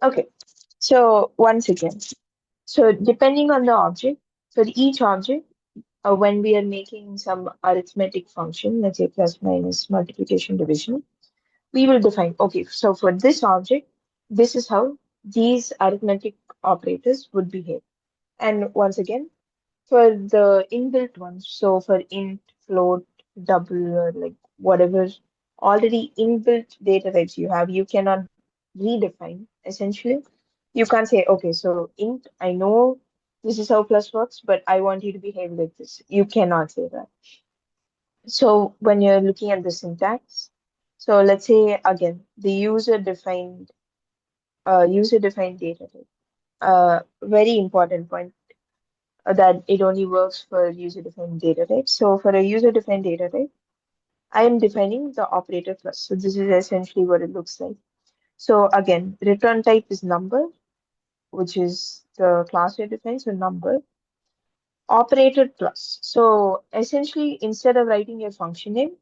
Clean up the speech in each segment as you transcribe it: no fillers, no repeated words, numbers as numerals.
Okay, so once again, so depending on the object, for each object, when we are making some arithmetic function, let's say plus minus multiplication division, we will define, okay, so for this object, this is how these arithmetic operators would behave. And once again, for the inbuilt ones, so for int, float, double, or like whatever already inbuilt data types you have, you cannot redefine essentially. You can't say, okay, so int, I know this is how plus works, but I want you to behave like this. You cannot say that. So when you're looking at the syntax, so let's say again, the user defined data type. Very important point that it only works for user-defined data types. So for a user-defined data type, I am defining the operator plus. So this is essentially what it looks like. So again, return type is number, which is the class we define, so number. Operator plus. So essentially, instead of writing a function name,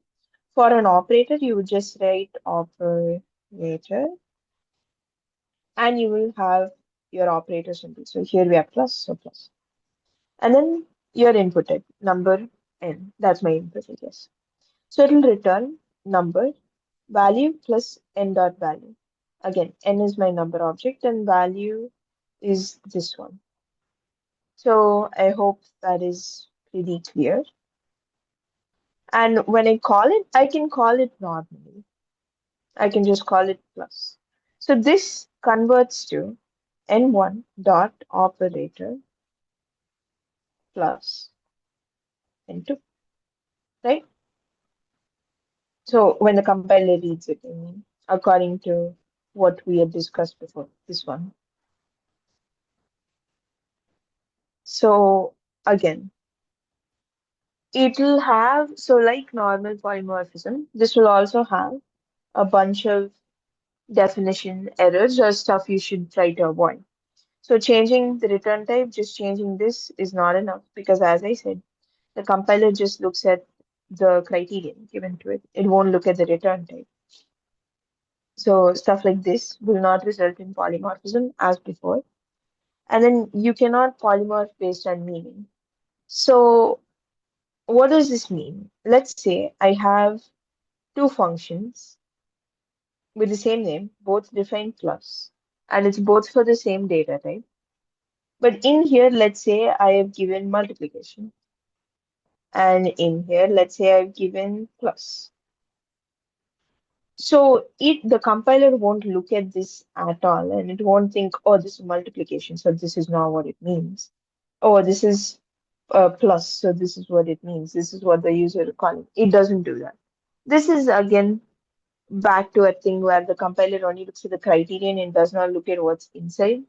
for an operator, you would just write operator, and you will have your operator symbol. So here we have plus, so plus. And then your input type, number n. That's my input, I guess. So it will return number, value plus n dot value. Again, n is my number object and value is this one. So I hope that is pretty clear. And when I call it, I can call it normally. I can just call it plus. So this converts to n1 dot operator plus n2, right? So when the compiler reads it, I mean, according to what we had discussed before, this one. So again, it'll have, so like normal polymorphism, this will also have a bunch of definition errors or stuff you should try to avoid. So changing the return type, just changing this is not enough because as I said, the compiler just looks at the criterion given to it. It won't look at the return type. So stuff like this will not result in polymorphism as before. And then you cannot polymorph based on meaning. So what does this mean? Let's say I have two functions with the same name, both define plus, and it's both for the same data type. But in here, let's say I have given multiplication, and in here, let's say I've given plus. So the compiler won't look at this at all, and it won't think, oh, this is multiplication, so this is not what it means. Oh, this is plus, so this is what it means. This is what the user is calling. It doesn't do that. This is again back to a thing where the compiler only looks at the criterion and does not look at what's inside.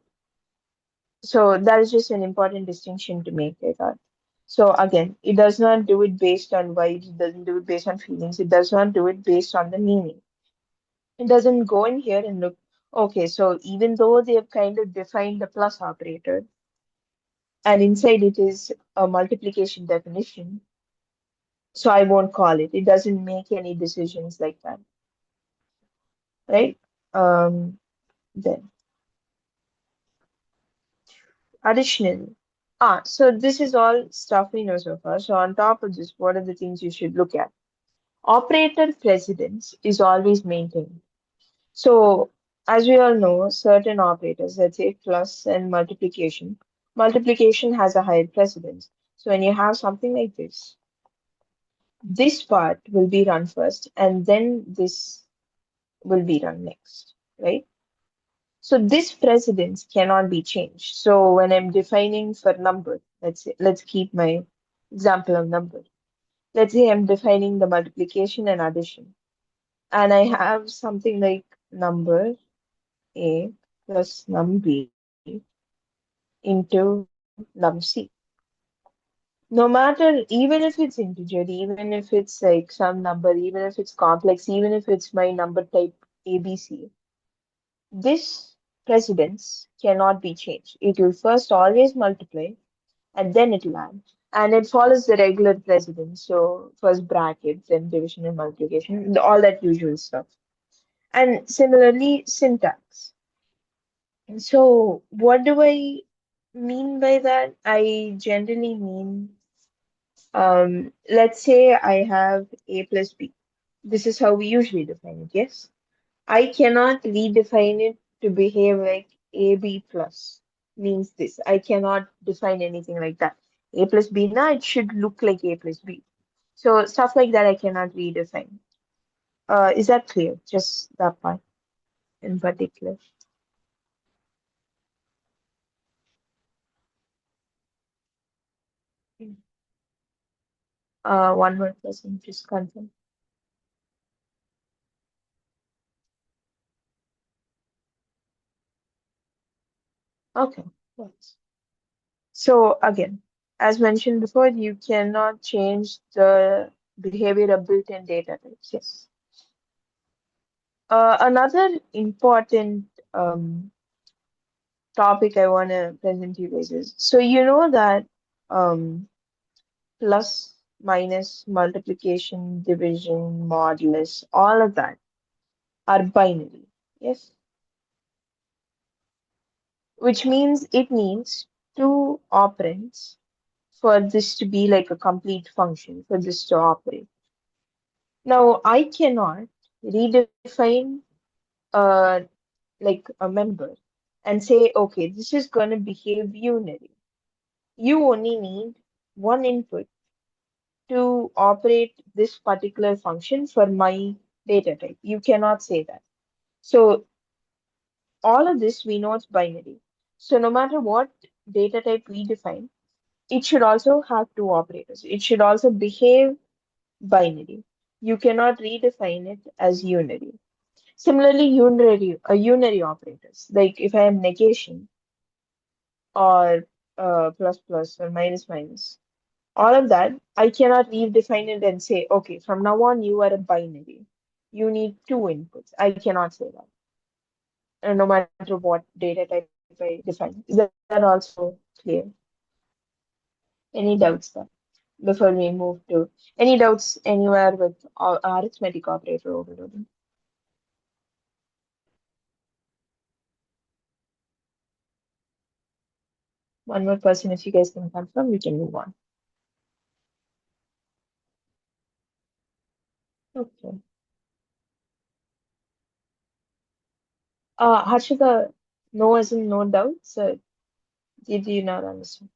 So that is just an important distinction to make, I thought. So again, it does not do it based on vibes, it doesn't do it based on feelings, it does not do it based on the meaning. It doesn't go in here and look, okay, so even though they have kind of defined the plus operator, and inside it is a multiplication definition, so I won't call it. It doesn't make any decisions like that, right? Then additionally, so this is all stuff we know so far. So on top of this, what are the things you should look at? Operator precedence is always maintained. So as we all know, certain operators, let's say plus and multiplication, multiplication has a higher precedence. So when you have something like this part will be run first, and then this will be run next, right? So this precedence cannot be changed. So when I'm defining for number, let's keep my example of number. Let's say I'm defining the multiplication and addition, and I have something like number A plus num B into num C. No matter, even if it's integer, even if it's like some number, even if it's complex, even if it's my number type ABC, this precedence cannot be changed. It will first always multiply and then it will add. And it follows the regular precedence. So first brackets, then division and multiplication, all that usual stuff. And similarly, syntax. So what do I mean by that? I generally mean, let's say I have A plus B. This is how we usually define it, yes? I cannot redefine it to behave like AB plus means this. I cannot define anything like that. A plus B now it should look like A plus B. So stuff like that I cannot redefine. Is that clear? Just that part in particular. One more person, just confirm. Okay. Yes. So again, as mentioned before, you cannot change the behavior of built-in data types. Yes. Another important topic I want to present you guys is so you know that um, plus, minus, multiplication, division, modulus, all of that are binary. Yes, which means it needs two operands for this to be like a complete function, for this to operate. Now, I cannot redefine uh, like a member and say, okay, this is going to behave unary. You only need one input to operate this particular function for my data type. You cannot say that. So all of this we know it's binary. So no matter what data type we define, it should also have two operators. It should also behave binary. You cannot redefine it as unary. Similarly, unary operators, like if I have negation or plus plus or minus minus, all of that, I cannot redefine it and say, okay, from now on you are a binary. You need two inputs. I cannot say that, no matter what data type I define. Is that also clear? Any doubts there before we move to any doubts anywhere with arithmetic operator overloading? One more person, if you guys can confirm, we can move on. Okay. Harshita, no as in no doubts. Did you not understand?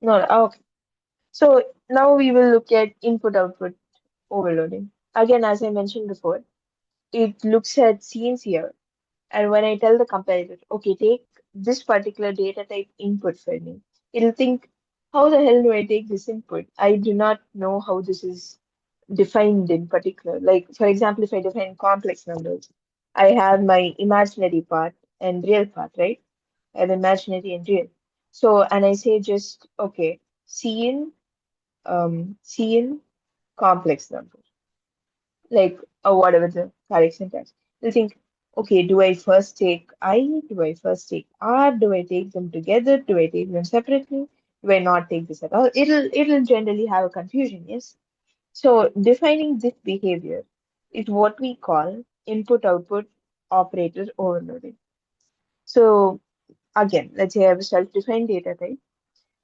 No. Okay. So now we will look at input-output overloading. Again, as I mentioned before, it looks at scenes here. And when I tell the compiler, okay, take this particular data type input for me, it'll think, how the hell do I take this input? I do not know how this is defined in particular. Like, for example, if I define complex numbers, I have my imaginary part and real part, right? I have imaginary and real. So, and I say just, okay, C in complex number, like whatever the correct syntax. You think, okay, do I first take I? Do I first take R? Do I take them together? Do I take them separately? Do I not take this at all? It'll generally have a confusion, yes. So defining this behavior is what we call input-output operator overloading. So again, let's say I have a self-defined data type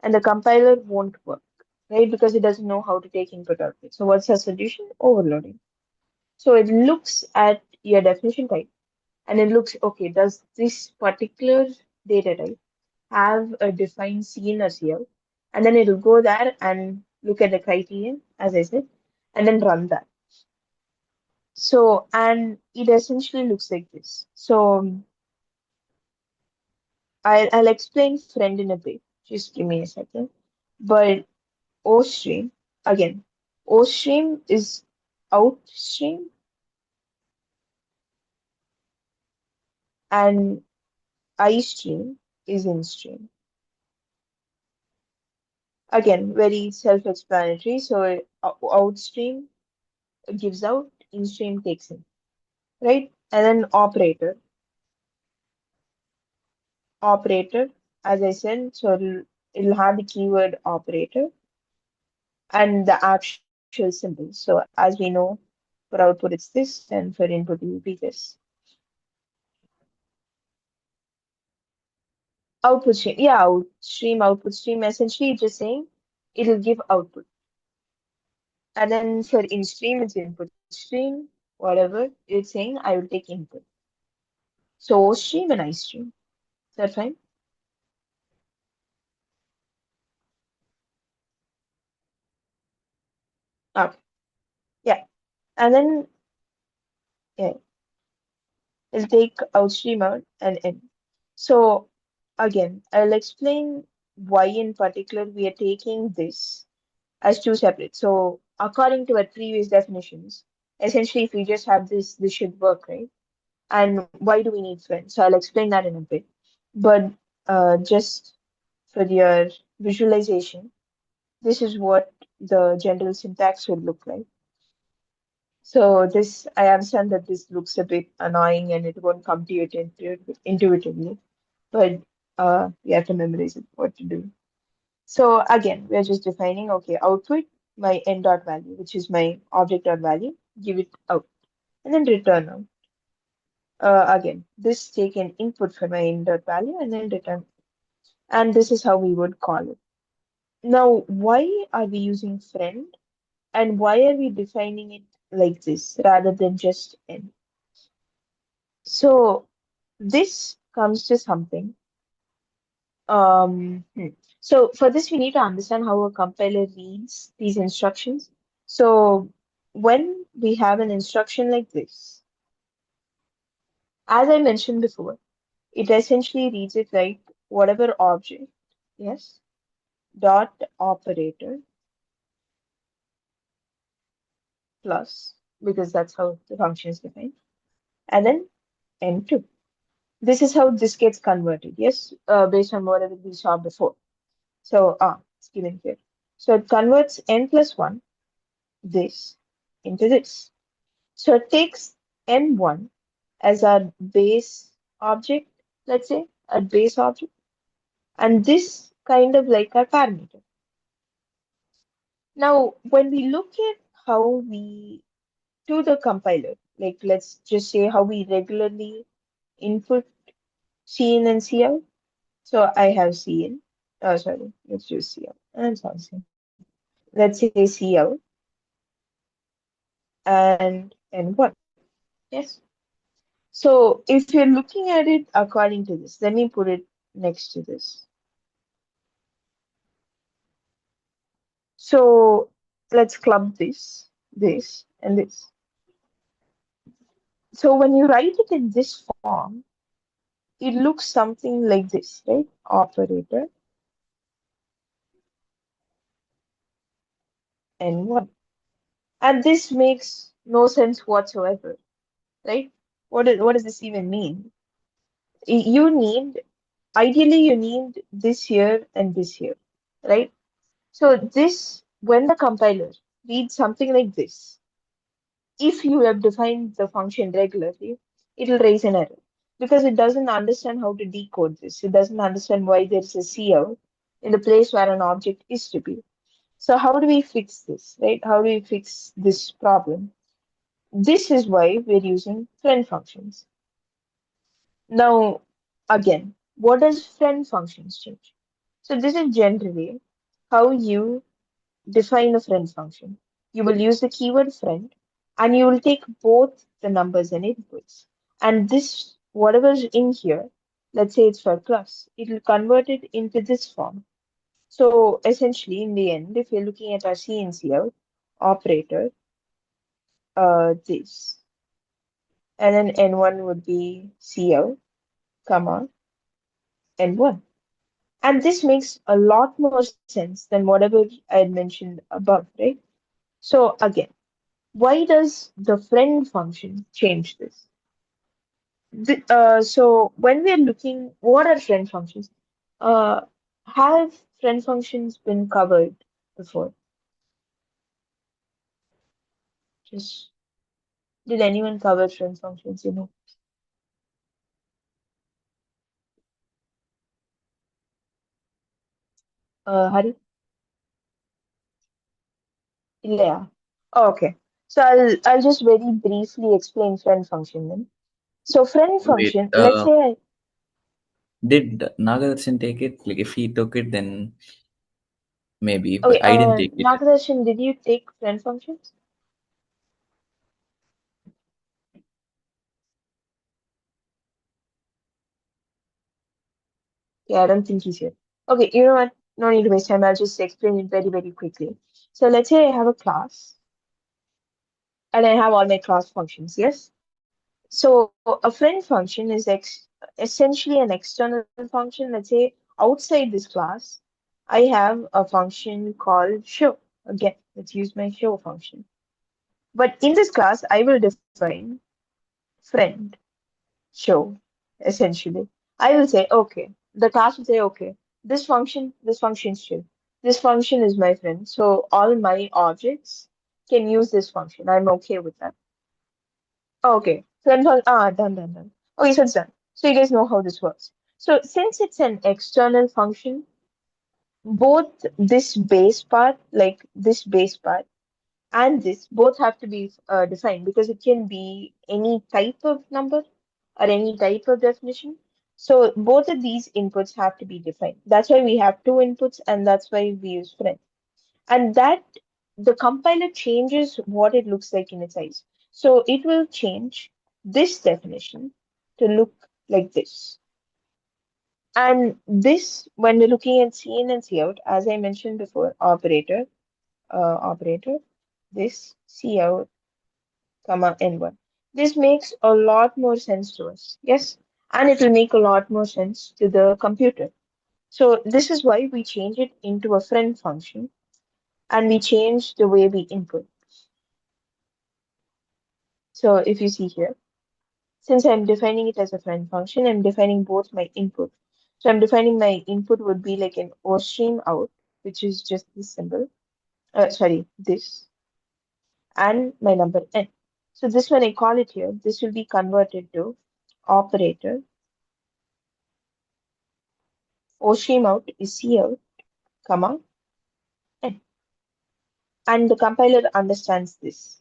and the compiler won't work, right? Because it doesn't know how to take input output. So what's the solution? Overloading. So it looks at your definition type and it looks, okay, does this particular data type have a defined scene as here? And then it'll go there and look at the criterion, as I said, and then run that. So, and it essentially looks like this. So I'll explain friend in a bit. Just give me a second. But O stream, again, O stream is out stream and I stream is in stream. Again, very self-explanatory. So outstream gives out, in-stream takes in, right? And then operator, as I said, so it'll have the keyword operator and the actual symbol. So as we know, for output it's this, and for input it will be this. Output stream. Yeah, output stream. Essentially, it's just saying it'll give output. And then for in stream, it's input stream, whatever. It's saying I will take input. So O stream and I stream. Is that fine? Okay. Yeah. And then yeah, we'll take outstream out and in. So again, I'll explain why in particular we are taking this as two separate. So according to our previous definitions, essentially if we just have this should work, right? And why do we need friends? So I'll explain that in a bit. But just for your visualization, this is what the general syntax would look like. So this, I understand that this looks a bit annoying and it won't come to you intuitively, but you have to memorize it, what to do. So again, we're just defining, okay, output my end dot value, which is my object dot value, give it out, and then return out. Again, this take an input for my end dot value and then return. And this is how we would call it. Now, why are we using friend and why are we defining it like this rather than just n? So this comes to something. So for this, we need to understand how a compiler reads these instructions. So when we have an instruction like this, as I mentioned before, it essentially reads it like whatever object, yes, dot operator plus, because that's how the function is defined, and then n2. This is how this gets converted, yes, based on whatever we saw before. So it's given here. So it converts n plus 1, this, into this. So it takes n1 as our base object, let's say, a base object, and this kind of like our parameter. Now, when we look at how we to the compiler, like let's just say how we regularly input cin and cout. So I have cin. Oh, sorry, let's use cout. And something. Let's say cout and n1. Yes. So if you're looking at it according to this, let me put it next to this. So let's club this, this, and this. So when you write it in this form, it looks something like this, right? Operator n1. And this makes no sense whatsoever, right? What does this even mean? You need, ideally, you need this here and this here, right? So this, when the compiler reads something like this, if you have defined the function regularly, it'll raise an error because it doesn't understand how to decode this. It doesn't understand why there's a cout in the place where an object is to be. So how do we fix this, right? How do we fix this problem? This is why we're using friend functions. Now, again, what does friend functions change? So this is generally how you define a friend function. You will use the keyword friend and you will take both the numbers and inputs. And this, whatever's in here, let's say it's for plus, it will convert it into this form. So essentially, in the end, if you're looking at our C and C out operator, this, and then N1 would be C out, comma, N1. And this makes a lot more sense than whatever I had mentioned above, right? So again, why does the friend function change this? So when we are looking, what are friend functions? Uh, have friend functions been covered before? Just did anyone cover friend functions? Hari? Yeah. Oh, okay. So I'll just very briefly explain friend function then. So friend Wait, function, let's say Did Nagadarshan take it? Like if he took it, then maybe, Okay, but I didn't take it. Nagadarshan, did you take friend functions? Yeah, I don't think he's here. Okay, you know what? No need to waste time. I'll just explain it very, very quickly. So let's say I have a class and I have all my class functions, yes? So a friend function is essentially an external function. Let's say outside this class, I have a function called show. Again, let's use my show function. But in this class, I will define friend show essentially. I will say, okay, the class will say, okay, this function is show. This function is my friend. So all my objects can use this function. I'm okay with that. Okay. Done. Okay, so it's done. So you guys know how this works. So since it's an external function, both this base part, like this base part, and this both have to be defined because it can be any type of number or any type of definition. So both of these inputs have to be defined. That's why we have two inputs, and that's why we use friend. And that the compiler changes what it looks like in its eyes. So it will change this definition to look like this. And this, when we're looking at C in and C out, as I mentioned before, operator, this C out, comma N1. This makes a lot more sense to us. Yes. And it will make a lot more sense to the computer. So this is why we change it into a friend function and we change the way we input. So if you see here, since I'm defining it as a friend function, I'm defining both my input. So I'm defining my input would be like an O stream out, which is just this symbol, sorry, this, and my number n. So this when I call it here, this will be converted to operator. O stream out is C out, comma, n. And the compiler understands this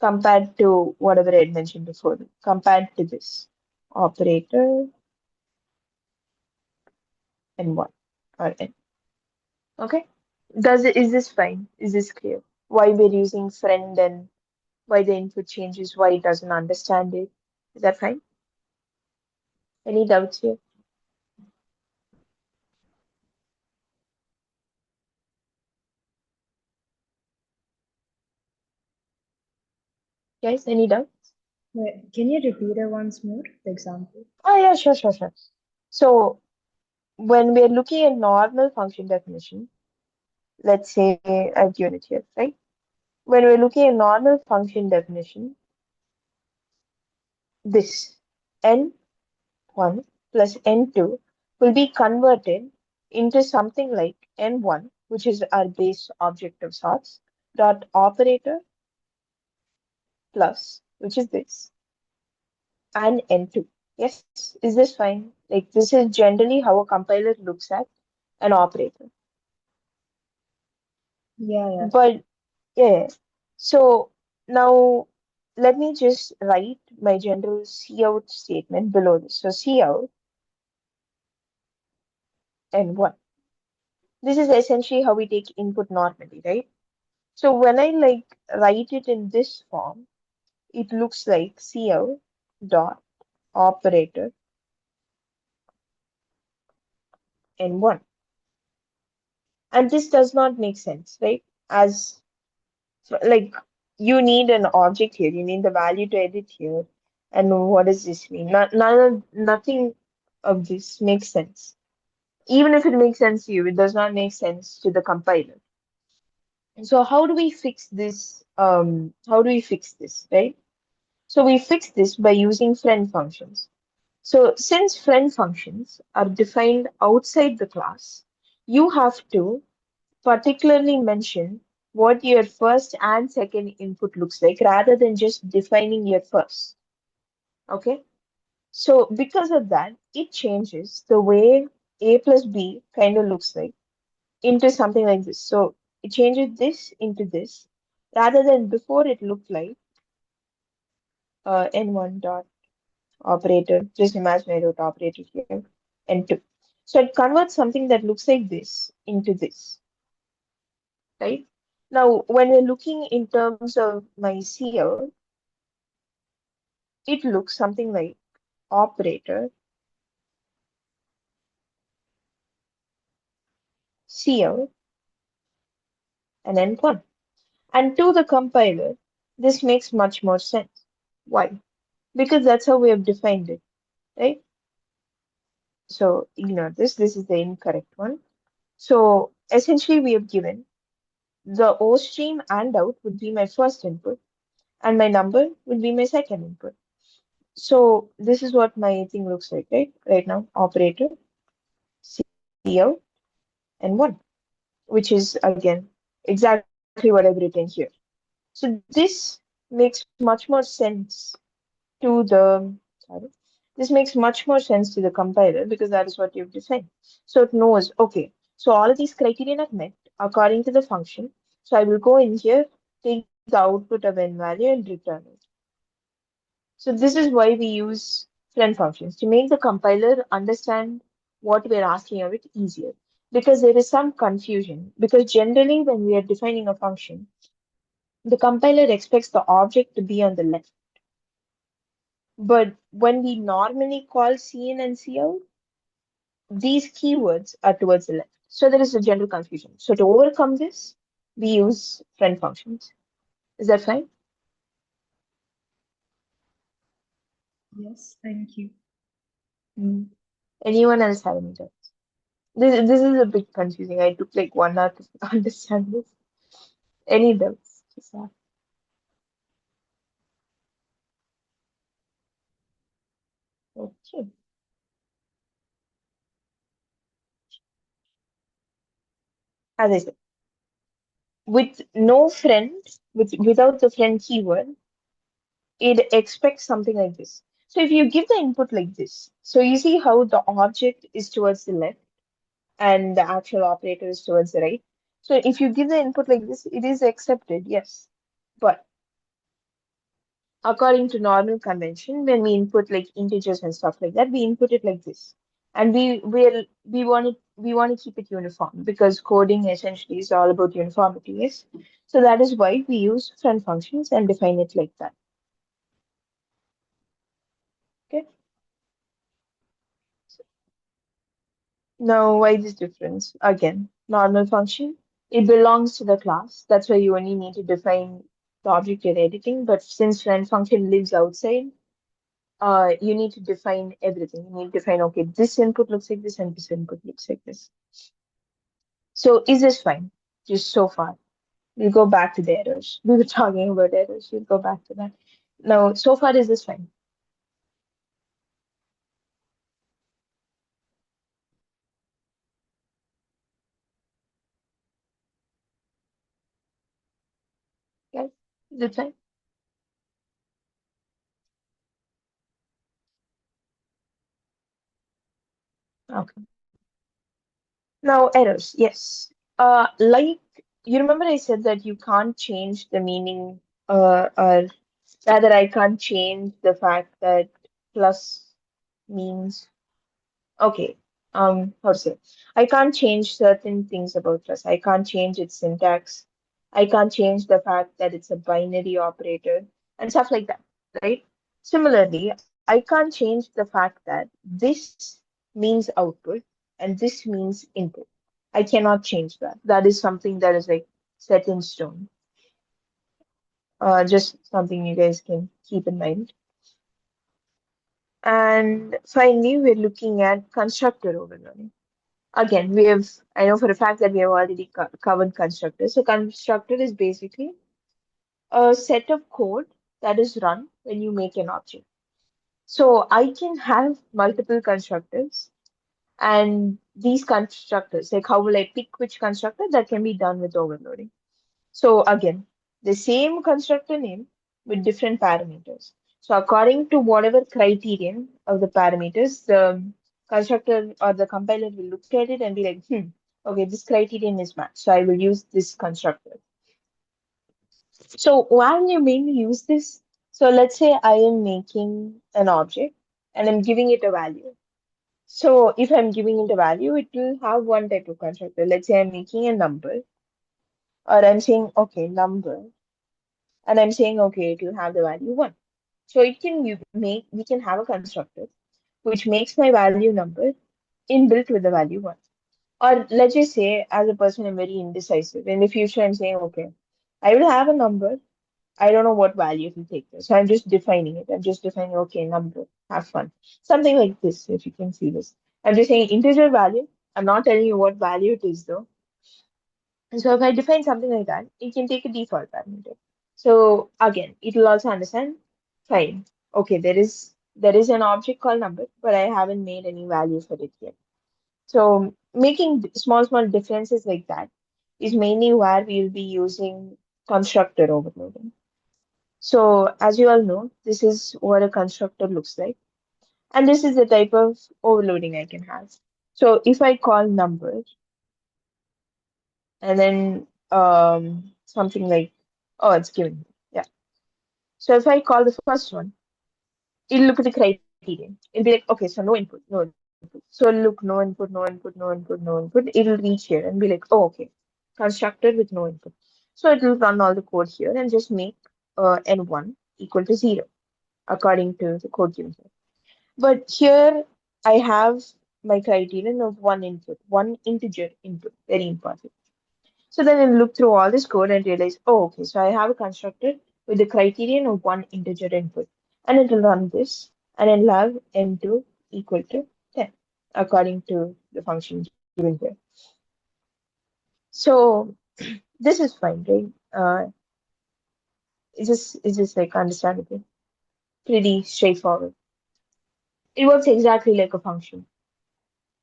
compared to whatever I had mentioned before, compared to this operator n1 or n. Okay? Is this fine? Is this clear? Why we're using friend and why the input changes, why it doesn't understand it? Is that fine? Any doubts here? Guys, any doubts? Wait, can you repeat it once more, the example? Oh yeah, sure. So when we're looking at normal function definition, let's say I've given it here, right? When we're looking at normal function definition, this n1 plus n2 will be converted into something like n1, which is our base object of sorts, dot operator plus, which is this, and n2. Yes, is this fine? Like this is generally how a compiler looks at an operator. Yeah. But yeah, so now let me just write my general cout statement below this. So cout n1. This is essentially how we take input normally, right? So when I like write it in this form, it looks like cout dot operator n1. And this does not make sense, right? As like you need an object here, you need the value to edit here. And what does this mean? Nothing of this makes sense. Even if it makes sense to you, it does not make sense to the compiler. So how do we fix this? How do we fix this, right? So we fix this by using friend functions. So since friend functions are defined outside the class, you have to particularly mention what your first and second input looks like rather than just defining your first. Okay? So because of that, it changes the way A plus B kind of looks like into something like this. So it changes this into this rather than before it looked like n1 dot operator. Just imagine I wrote operator here. and 2. So it converts something that looks like this into this, right? Now, when we're looking in terms of my CL, it looks something like operator CL and then 1. And to the compiler, this makes much more sense. Why? Because that's how we have defined it, right? So ignore this. This is the incorrect one. So essentially, we have given the O stream and out would be my first input, and my number would be my second input. So this is what my thing looks like, right? Right now, operator, CL, and 1, which is again exactly what I've written here. So this makes much more sense to sorry, this makes much more sense to the compiler because that is what you've defined. So it knows, okay, so all of these criterion are met according to the function. So I will go in here, take the output of n value and return it. So this is why we use friend functions to make the compiler understand what we're asking of it easier. Because there is some confusion. Because generally, when we are defining a function, the compiler expects the object to be on the left. But when we normally call cin and cl, these keywords are towards the left. So there is a general confusion. So to overcome this, we use friend functions. Is that fine? Yes, thank you. Mm. Anyone else have any doubts? This is a bit confusing. I took like 1 hour to understand this. Any doubts? Just ask. Okay. As I said, with no friend, without the friend keyword, it expects something like this. So if you give the input like this, so you see how the object is towards the left and the actual operator is towards the right. So if you give the input like this, it is accepted, yes. But according to normal convention, when we input like integers and stuff like that, we input it like this. And we want to keep it uniform because coding essentially is all about uniformity, yes. So that is why we use friend functions and define it like that. Okay. Now, why this difference? Again, normal function, it belongs to the class. That's why you only need to define the object you're editing. But since friend function lives outside, you need to define everything. You need to define, okay, this input looks like this and this input looks like this. So is this fine? Just so far. We'll go back to the errors. We were talking about errors. We'll go back to that. Now, so far, is this fine? Okay. Is it fine? Okay. Now, errors. Yes. Like you remember I said that you can't change the meaning, or rather, I can't change the fact that plus means okay. How to say? I can't change certain things about plus. I can't change its syntax. I can't change the fact that it's a binary operator and stuff like that, right? Similarly, I can't change the fact that this means output and this means input. I cannot change that. That is something that is like set in stone. Just something you guys can keep in mind. And finally, we're looking at constructor overloading. Again, I know for a fact that we have already covered constructor. So constructor is basically a set of code that is run when you make an object. So I can have multiple constructors and these constructors, like how will I pick which constructor that can be done with overloading. So again, the same constructor name with different parameters. So according to whatever criterion of the parameters, the constructor or the compiler will look at it and be like, okay, this criterion is matched. So I will use this constructor. So why do you mainly use this? So let's say I am making an object and I'm giving it a value. So if I'm giving it a value, it will have one type of constructor. Let's say I'm making a number, or I'm saying, okay, number, and I'm saying, okay, it will have the value one. So it can we can have a constructor which makes my value number inbuilt with the value one. Or let's just say, as a person, I'm very indecisive. In the future, I'm saying, okay, I will have a number. I don't know what value to take this. So I'm just defining it. I'm just defining, okay, number, have fun. Something like this, if you can see this. I'm just saying integer value. I'm not telling you what value it is though. And so if I define something like that, it can take a default parameter. So again, it will also understand, fine. Okay, there is an object called number, but I haven't made any value for it yet. So making small differences like that is mainly where we'll be using constructor overloading. So as you all know, this is what a constructor looks like. And this is the type of overloading I can have. So if I call number and then something like, oh, it's given. Yeah. So if I call the first one, it'll look at the criterion. It'll be like, okay, so no input, no input. So look, no input, no input, no input, no input. It'll reach here and be like, oh, okay, constructed with no input. So it will run all the code here and just make n1 equal to 0 according to the code given here. But here I have my criterion of one input, one integer input, very important. So then I'll look through all this code and realize, oh, okay, so I have a constructor with the criterion of one integer input. And it will run this, and it'll have n2 equal to 10, according to the function given here. So this is fine, right? It's just like understandable, pretty straightforward. It works exactly like a function,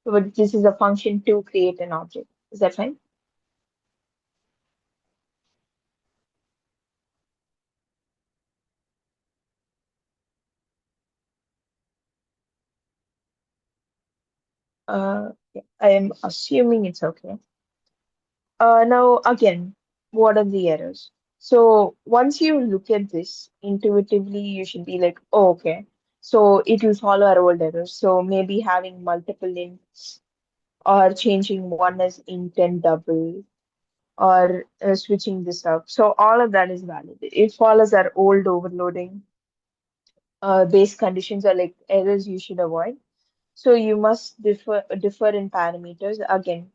but this is a function to create an object. Is that fine? Yeah, I am assuming it's okay. Now, again, what are the errors? So once you look at this intuitively, you should be like, oh, okay. So it will follow our old errors. So maybe having multiple ints or changing one as intent double or switching this up. So all of that is valid. It follows our old overloading. Base conditions are like errors you should avoid. So you must differ in parameters. Again,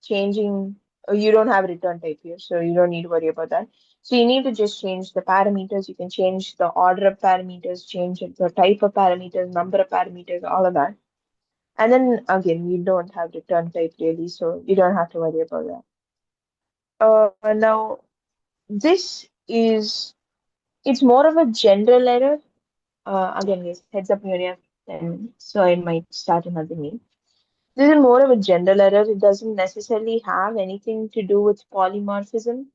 changing, you don't have return type here, so you don't need to worry about that. So you need to just change the parameters. You can change the order of parameters, change the type of parameters, number of parameters, all of that. And then again, you don't have return type really, so you don't have to worry about that. Now, this is, it's more of a general error. Again, guys, heads up, you only have 10 minutes, so I might start another meeting. This is more of a general error. It doesn't necessarily have anything to do with polymorphism,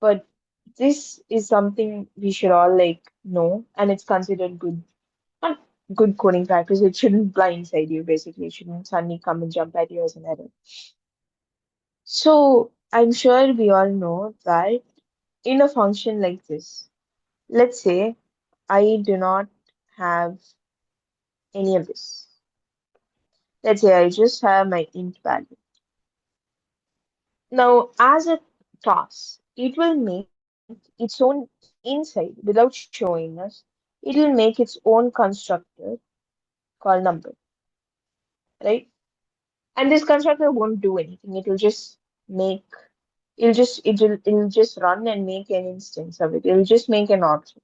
but this is something we should all like know, and it's considered good, not good coding practice. It shouldn't blindside you, basically. It shouldn't suddenly come and jump at you as an error. So I'm sure we all know that in a function like this, let's say I do not have any of this. Let's say I just have my int value. Now, as a class, it will make its own inside without showing us. It will make its own constructor called number, right? And this constructor won't do anything. Make it'll just run and make an instance of it. It'll just make an object.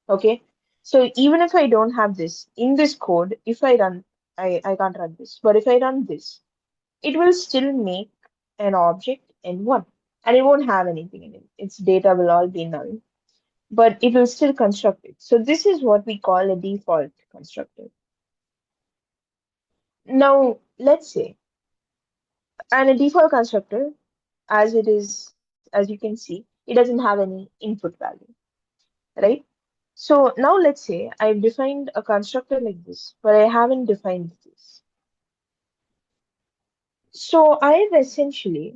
Okay. So even if I don't have this in this code, if I run, I can't run this. But if I run this, it will still make an object in one. And it won't have anything in it. Its data will all be null, but it will still construct it. So this is what we call a default constructor. Now, let's say, and a default constructor, as you can see, it doesn't have any input value, right? So now let's say I've defined a constructor like this, but I haven't defined this. So I've essentially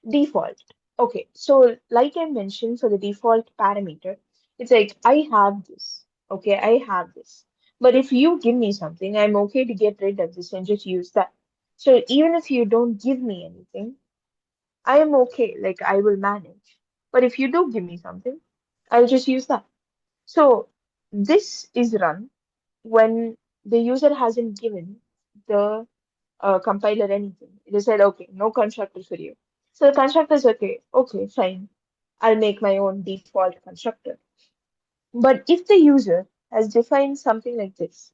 default. Okay, so like I mentioned for the default parameter, it's like I have this. Okay, I have this. But if you give me something, I'm okay to get rid of this and just use that. So even if you don't give me anything, I am okay, like I will manage. But if you do give me something, I'll just use that. So this is run when the user hasn't given the compiler anything. They said, okay, no constructor for you. So the constructor is okay, okay, fine. I'll make my own default constructor. But if the user has defined something like this,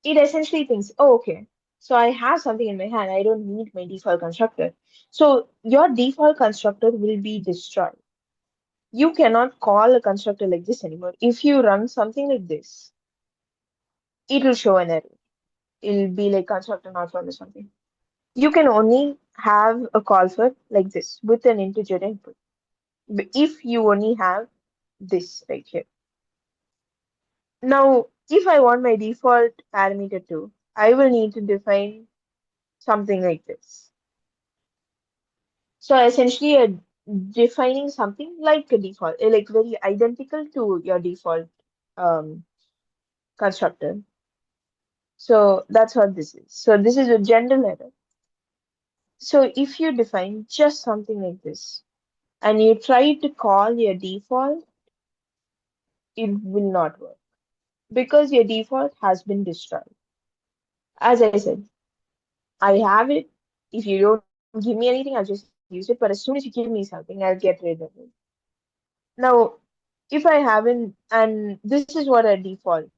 it essentially thinks, oh, okay, so I have something in my hand. I don't need my default constructor. So your default constructor will be destroyed. You cannot call a constructor like this anymore. If you run something like this, it will show an error. It'll be like constructor not found or something. You can only have a call for like this with an integer input. If you only have this right here. Now, if I want my default parameter too, I will need to define something like this. So essentially, you're defining something like a default, like very identical to your default um, constructor. So that's what this is. So this is a general error. So if you define just something like this and you try to call your default, it will not work because your default has been destroyed. As I said, I have it. If you don't give me anything, I'll just use it. But as soon as you give me something, I'll get rid of it. Now, if I haven't, and this is what a default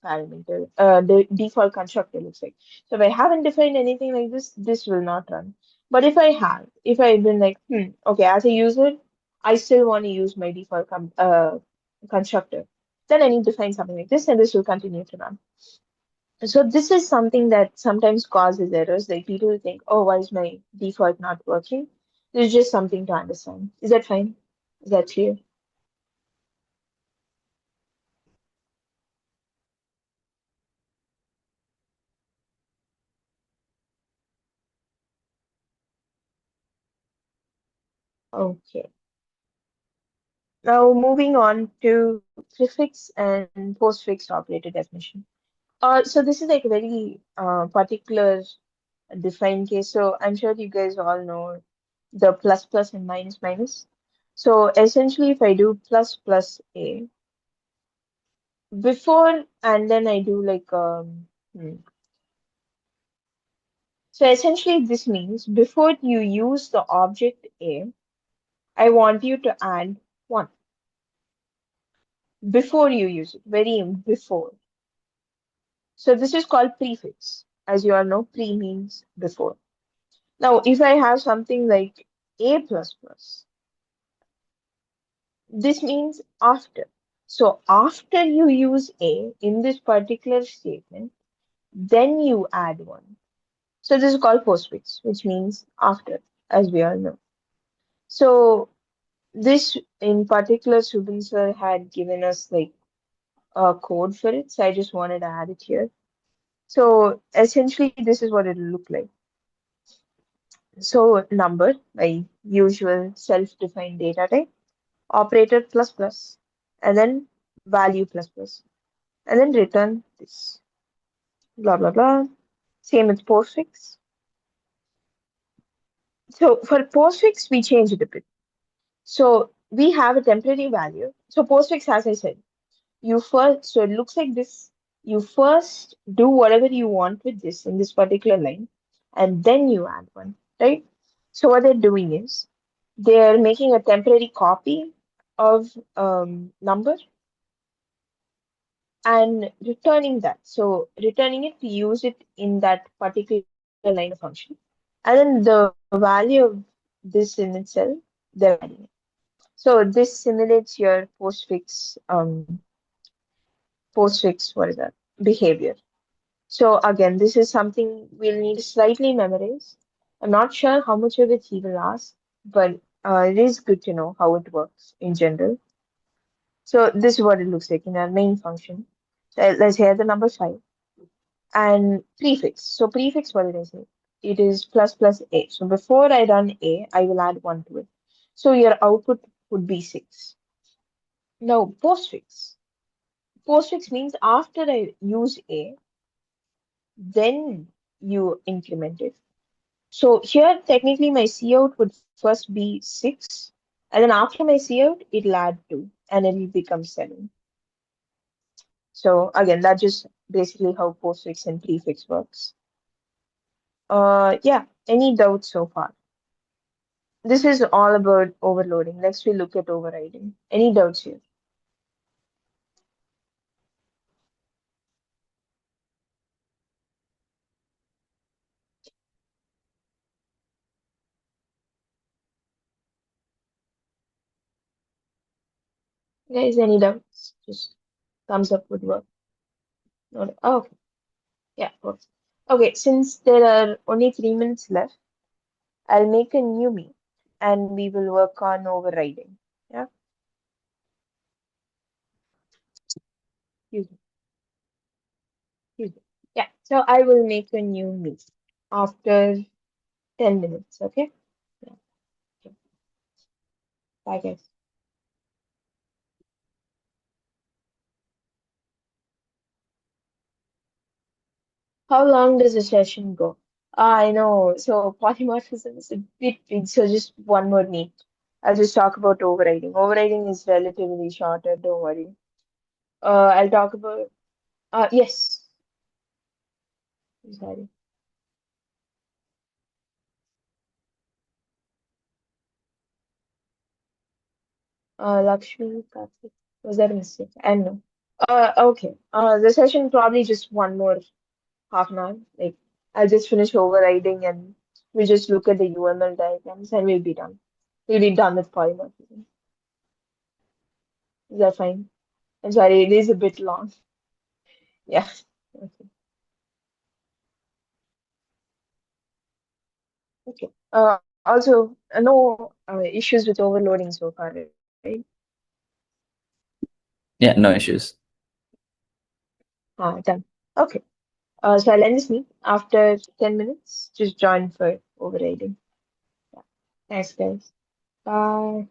parameter, the default constructor looks like. So if I haven't defined anything like this will not run. But if I have, if I've been like, okay, as a user, I still want to use my default constructor, then I need to find something like this, and this will continue to run. So this is something that sometimes causes errors. Like people think, oh, why is my default not working? There's just something to understand. Is that fine? Is that clear? Okay. Now moving on to prefix and postfix operator definition. So this is like a very particular defined case. So I'm sure you guys all know the plus plus and minus minus. So essentially, if I do plus plus a before and then I do like so essentially this means before you use the object a, I want you to add one before you use it. Very before. So this is called prefix. As you all know, pre means before. Now, if I have something like a plus plus, this means after. So after you use a in this particular statement, then you add one. So this is called postfix, which means after, as we all know. So this in particular, Subin sir had given us like a code for it. So I just wanted to add it here. So essentially, this is what it'll look like. So number, my usual self-defined data type, operator plus plus, and then value plus plus, and then return this, blah blah blah. Same with postfix. So for postfix, we change it a bit. So we have a temporary value. So postfix, as I said, you first, so it looks like this. You first do whatever you want with this in this particular line, and then you add one, right? So what they're doing is they're making a temporary copy of number and returning that. So returning it to use it in that particular line of function. And then the value of this in itself, they're adding it. So this simulates your postfix, what is that? Behavior. So again, this is something we'll need to slightly memorize. I'm not sure how much of it he will ask, but it is good to know how it works in general. So this is what it looks like in our main function. So let's hear the number 5 and prefix. So prefix, what did I say? It is plus plus a. So before I run a, I will add 1 to it. So your output would be 6. Now postfix. Postfix means after I use A, then you increment it. So here, technically, my cout would first be 6, and then after my cout, it'll add 2, and it'll become 7. So again, that's just basically how postfix and prefix works. Yeah, any doubts so far? This is all about overloading. Next, we look at overriding. Any doubts here? Guys, any doubts? Just thumbs up would work. Oh, okay. Yeah, works. Okay, since there are only 3 minutes left, I'll make a new meet and we will work on overriding. Yeah, excuse me, excuse me. Yeah, so I will make a new meet after 10 minutes. Okay? Yeah, okay. Bye, guys. How long does a session go? I know. So polymorphism is a bit big, so just one more meet. I'll just talk about overriding. Overriding is relatively shorter, don't worry. I'll talk about yes. Sorry. Lakshmi Karthik. Was that a mistake? I don't know. Okay. The session probably just one more half an hour. Like I'll just finish overriding and we'll just look at the UML diagrams and we'll be done. We'll be done with polymorphism. Is that fine? I'm sorry, it is a bit long. Yeah. Okay. Okay. Also, no issues with overloading so far, right? Yeah, no issues. Done. Okay. So I'll end this meet after 10 minutes. Just join for overriding. Yeah. Thanks, guys. Bye.